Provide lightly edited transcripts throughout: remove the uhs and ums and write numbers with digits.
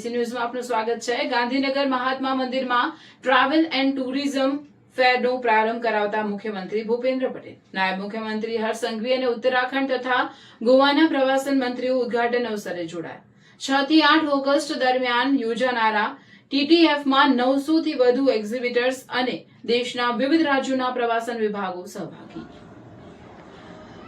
ABC ન્યૂઝમાં આપનું સ્વાગત છે। ગાંધીનગર મહાત્મા મંદિરમાં ટ્રાવેલ એન્ડ ટુરિઝમ ફેરનો પ્રારંભ કરાવતા મુખ્યમંત્રી ભૂપેન્દ્ર પટેલ, નાયબ મુખ્યમંત્રી હર્ષ સંઘવી અને ઉત્તરાખંડ તથા ગોવાના પ્રવાસન મંત્રીઓ ઉદ્ઘાટન અવસરે જોડાયા। 6 થી 8 ઓગસ્ટ દરમિયાન યોજાનારા TTFમાં 900 થી વધુ એક્ઝિબિટર્સ અને દેશના વિવિધ રાજ્યોના પ્રવાસન વિભાગો સહભાગી।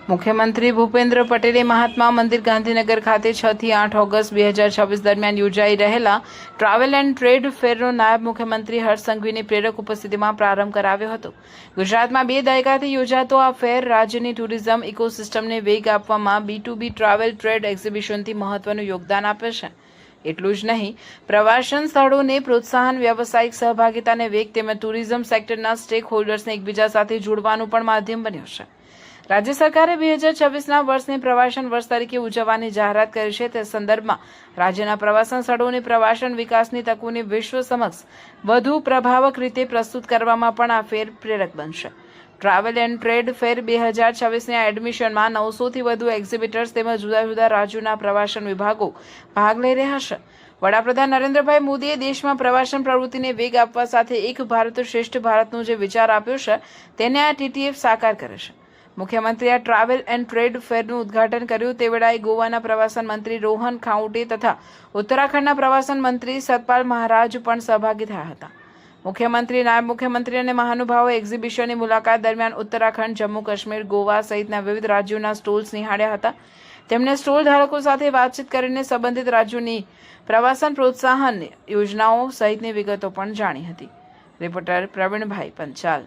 મુખ્યમંત્રી ભૂપેન્દ્ર પટેલે મહાત્મા મંદિર ગાંધીનગર ખાતે 6 થી 8 ઓગસ્ટ 2026 દરમિયાન યોજાઈ રહેલા ટ્રાવેલ એન્ડ ટ્રેડ ફેરનો નાયબ મુખ્યમંત્રી હર્ષ સંઘવીની પ્રેરક ઉપસ્થિતિમાં પ્રારંભ કરાવ્યો હતો। ગુજરાતમાં 2 દાયકાથી યોજાતો આ ફેર રાજ્યની ટુરિઝમ ઇકોસિસ્ટમને વેગ આપવામાં B2B ટ્રાવેલ ટ્રેડ એક્ઝિબિશનથી મહત્વનું યોગદાન આપે છે। એટલું જ નહીં, પ્રવાસન સ્થળોને પ્રોત્સાહન, વ્યાવસાયિક સહભાગિતાને વેગ તેમજ ટુરિઝમ સેક્ટરના સ્ટેક હોલ્ડર્સને એકબીજા સાથે જોડવાનું પણ માધ્યમ બન્યું છે। રાજ્ય સરકારે 2026ના વર્ષને પ્રવાસન વર્ષ તરીકે ઉજવવાની જાહેરાત કરી છે। તે સંદર્ભમાં રાજ્યના પ્રવાસન સ્થળોની પ્રવાસન વિકાસની તકોને વિશ્વ સમક્ષ વધુ પ્રભાવક રીતે પ્રસ્તુત કરવામાં પણ આ ફેર પ્રેરક બનશે। ટ્રાવેલ એન્ડ ટ્રેડ ફેર 2026ના એડમિશનમાં 900થી વધુ એક્ઝિબિટર્સ તેમજ જુદા જુદા રાજ્યોના પ્રવાસન વિભાગો ભાગ લઈ રહ્યા છે। વડાપ્રધાન નરેન્દ્રભાઈ મોદીએ દેશમાં પ્રવાસન પ્રવૃત્તિને વેગ આપવા સાથે એક ભારત શ્રેષ્ઠ ભારતનો જે વિચાર આપ્યો છે તેને આ TTF સાકાર કરે છે। મુખ્યમંત્રીએ ટ્રાવેલ એન્ડ ટ્રેડ ફેરનું ઉદ્ઘાટન કર્યું તે વેળાએ ગોવાના પ્રવાસન મંત્રી રોહન ખાઉટે તથા ઉત્તરાખંડના પ્રવાસન મંત્રી સતપાલ મહારાજ પણ સહભાગી થયા હતા। મુખ્યમંત્રી, નાયબ મુખ્યમંત્રી અને મહાનુભાવો એક્ઝિબિશનની મુલાકાત દરમિયાન ઉત્તરાખંડ, જમ્મુ કાશ્મીર, ગોવા સહિતના વિવિધ રાજ્યોના સ્ટોલ્સ નિહાળ્યા હતા। તેમણે સ્ટોલ ધારકો સાથે વાતચીત કરીને સંબંધિત રાજ્યોની પ્રવાસન પ્રોત્સાહન યોજનાઓ સહિતની વિગતો પણ જાણી હતી। રિપોર્ટર પ્રવીણભાઈ પંચાલ।